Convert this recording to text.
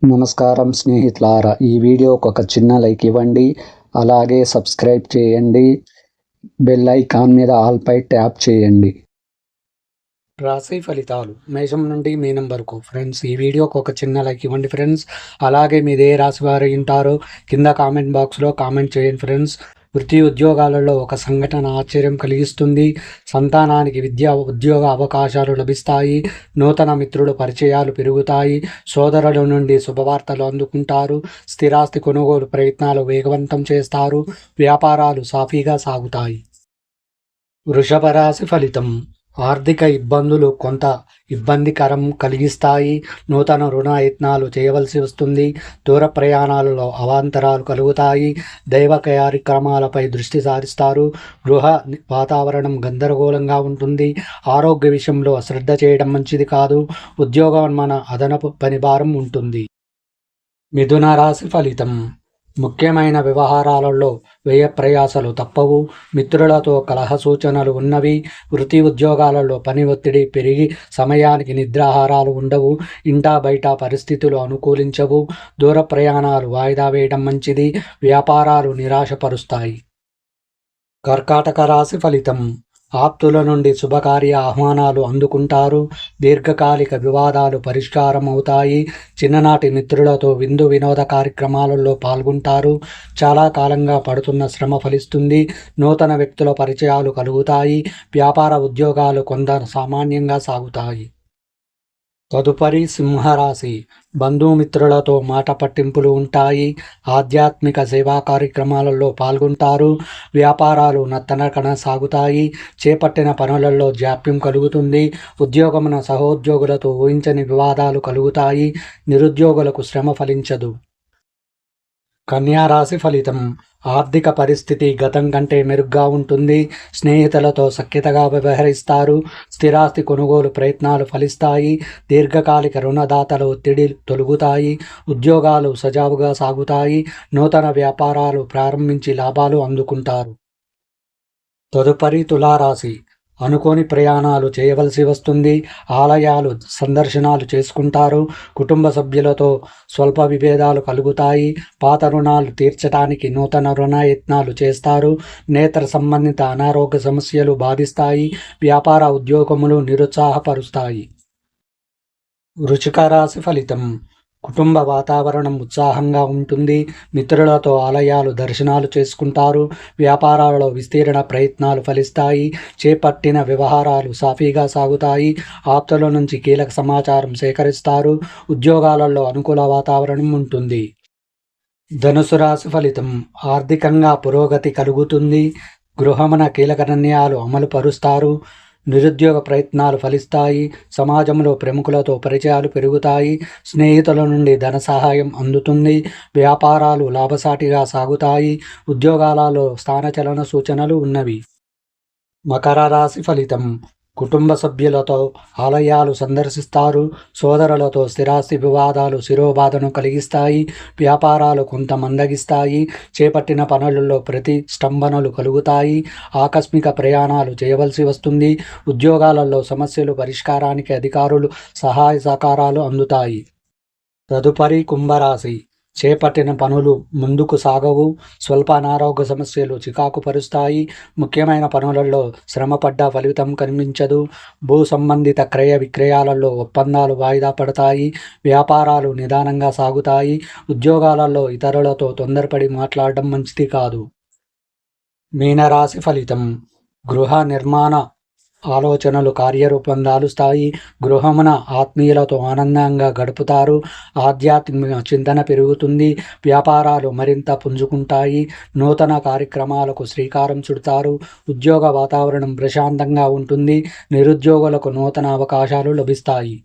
నమస్కారం స్నేహితులారా, ఈ వీడియోకి ఒక చిన్న లైక్ ఇవ్వండి. అలాగే సబ్స్క్రైబ్ చేయండి. బెల్ ఐకాన్ మీద ఆల్ పై ట్యాప్ చేయండి. రాశి ఫలితాలు మేషం నుండి మీనం వరకు. ఫ్రెండ్స్, ఈ వీడియోకి ఒక చిన్న లైక్ ఇవ్వండి ఫ్రెండ్స్. అలాగే మీదే రాశి వారు ఉంటారో కింద కామెంట్ బాక్స్లో కామెంట్ చేయండి ఫ్రెండ్స్. వృత్తి ఉద్యోగాలలో ఒక సంఘటన ఆశ్చర్యం కలిగిస్తుంది. సంతానానికి ఉద్యోగ అవకాశాలు లభిస్తాయి. నూతన మిత్రుల పరిచయాలు పెరుగుతాయి. సోదరుల నుండి శుభవార్తలు అందుకుంటారు. స్థిరాస్తి కొనుగోలు ప్రయత్నాలు వేగవంతం చేస్తారు. వ్యాపారాలు సాఫీగా సాగుతాయి. వృషభ రాశి ఫలితం. ఆర్థిక ఇబ్బందులు కొంత ఇబ్బందికరం కలిగిస్తాయి. నూతన రుణయత్నాలు చేయవలసి వస్తుంది. దూర ప్రయాణాలలో అవాంతరాలు కలుగుతాయి. దైవ కార్యక్రమాలపై దృష్టి సారిస్తారు. గృహ వాతావరణం గందరగోళంగా ఉంటుంది. ఆరోగ్య విషయంలో శ్రద్ధ చేయడం మంచిది కాదు. ఉద్యోగం మన అదనపు పనిభారం ఉంటుంది. మిథున రాశి ఫలితం. ముఖ్యమైన వ్యవహారాలలో వ్యయ ప్రయాసలు తప్పవు. మిత్రులతో కలహ సూచనలు ఉన్నవి. వృత్తి ఉద్యోగాలలో పని ఒత్తిడి పెరిగి సమయానికి నిద్రాహారాలు ఉండవు. ఇంటా బయట పరిస్థితులు అనుకూలించవు. దూర ప్రయాణాలు వాయిదా వేయడం మంచిది. వ్యాపారాలు నిరాశపరుస్తాయి. కర్కాటక రాశి ఫలితం. ఆప్తుల నుండి శుభకార్య ఆహ్వానాలు అందుకుంటారు. దీర్ఘకాలిక వివాదాలు పరిష్కారం అవుతాయి. చిన్ననాటి మిత్రులతో విందు వినోద కార్యక్రమాలలో పాల్గొంటారు. చాలా కాలంగా పడుతున్న శ్రమ ఫలిస్తుంది. నూతన వ్యక్తుల పరిచయాలు కలుగుతాయి. వ్యాపార ఉద్యోగాలు కొంత సామాన్యంగా సాగుతాయి. తదుపరి సింహరాశి. బంధుమిత్రులతో మాట పట్టింపులు ఉంటాయి. ఆధ్యాత్మిక సేవా కార్యక్రమాలలో పాల్గొంటారు. వ్యాపారాలు నత్తనకన సాగుతాయి. చేపట్టిన పనులలో జాప్యం కలుగుతుంది. ఉద్యోగమున సహోద్యోగులతో ఊహించని వివాదాలు కలుగుతాయి. నిరుద్యోగులకు శ్రమ ఫలించదు. కన్యా రాశి ఫలితం. ఆర్థిక పరిస్థితి గతం కంటే మెరుగ్గా ఉంటుంది. స్నేహితులతో సఖ్యతగా వ్యవహరిస్తారు. స్థిరాస్తి కొనుగోలు ప్రయత్నాలు ఫలిస్తాయి. దీర్ఘకాలిక రుణదాతల ఒత్తిడి తొలగుతాయి. ఉద్యోగాలు సజావుగా సాగుతాయి. నూతన వ్యాపారాలు ప్రారంభించి లాభాలు అందుకుంటారు. తదుపరి తులారాశి. అనుకోని ప్రయాణాలు చేయవలసి వస్తుంది. ఆలయాలు సందర్శనాలు చేసుకుంటారు. కుటుంబ సభ్యులతో స్వల్ప విభేదాలు కలుగుతాయి. పాత రుణాలు తీర్చడానికి నూతన రుణయత్నాలు చేస్తారు. నేత్ర సంబంధిత అనారోగ్య సమస్యలు బాధిస్తాయి. వ్యాపార ఉద్యోగములు నిరుత్సాహపరుస్తాయి. వృశ్చిక రాశి ఫలితం. కుటుంబ వాతావరణం ఉత్సాహంగా ఉంటుంది. మిత్రులతో ఆలయాలు దర్శనాలు చేసుకుంటారు. వ్యాపారాలలో విస్తీర్ణ ప్రయత్నాలు ఫలిస్తాయి. చేపట్టిన వ్యవహారాలు సాఫీగా సాగుతాయి. ఆప్తుల నుంచి కీలక సమాచారం సేకరిస్తారు. ఉద్యోగాలలో అనుకూల వాతావరణం ఉంటుంది. ధనుసు రాశి ఫలితం. ఆర్థికంగా పురోగతి కలుగుతుంది. గృహమున కీలక నిర్ణయాలు అమలు పరుస్తారు. నిరుద్యోగ ప్రయత్నాలు ఫలిస్తాయి. సమాజంలో ప్రముఖులతో పరిచయాలు పెరుగుతాయి. స్నేహితుల నుండి ధన సహాయం అందుతుంది. వ్యాపారాలు లాభసాటిగా సాగుతాయి. ఉద్యోగాలలో స్థానచలన సూచనలు ఉన్నవి. మకర రాశి ఫలితం. కుటుంబ సభ్యులతో ఆలయాలు సందర్శిస్తారు. సోదరులతో స్థిరాస్తి వివాదాలు శిరోబాధను కలిగిస్తాయి. వ్యాపారాలు కొంత మందగిస్తాయి. చేపట్టిన పనులలో ప్రతిష్టంభనలు కలుగుతాయి. ఆకస్మిక ప్రయాణాలు చేయవలసి వస్తుంది. ఉద్యోగాలలో సమస్యలు పరిష్కారానికి అధికారులు సహాయ సహకారాలు అందుతాయి. తదుపరి కుంభరాశి. చేపట్టిన పనులు ముందుకు సాగవు. స్వల్ప అనారోగ్య సమస్యలు చికాకు పరుస్తాయి. ముఖ్యమైన పనులలో శ్రమపడ్డ ఫలితం కనిపించదు. భూ సంబంధిత క్రయ విక్రయాలలో ఒప్పందాలు వాయిదా పడతాయి. వ్యాపారాలు నిదానంగా సాగుతాయి. ఉద్యోగాలలో ఇతరులతో తొందరపడి మాట్లాడడం మంచిది కాదు. మీనరాశి ఫలితం. గృహ నిర్మాణ ఆలోచనలు కార్యరూపం దాలుస్తాయి. గృహమున ఆత్మీయులతో ఆనందంగా గడుపుతారు. ఆధ్యాత్మిక చింతన పెరుగుతుంది. వ్యాపారాలు మరింత పుంజుకుంటాయి. నూతన కార్యక్రమాలకు శ్రీకారం చుడతారు. ఉద్యోగ వాతావరణం ప్రశాంతంగా ఉంటుంది. నిరుద్యోగులకు నూతన అవకాశాలు లభిస్తాయి.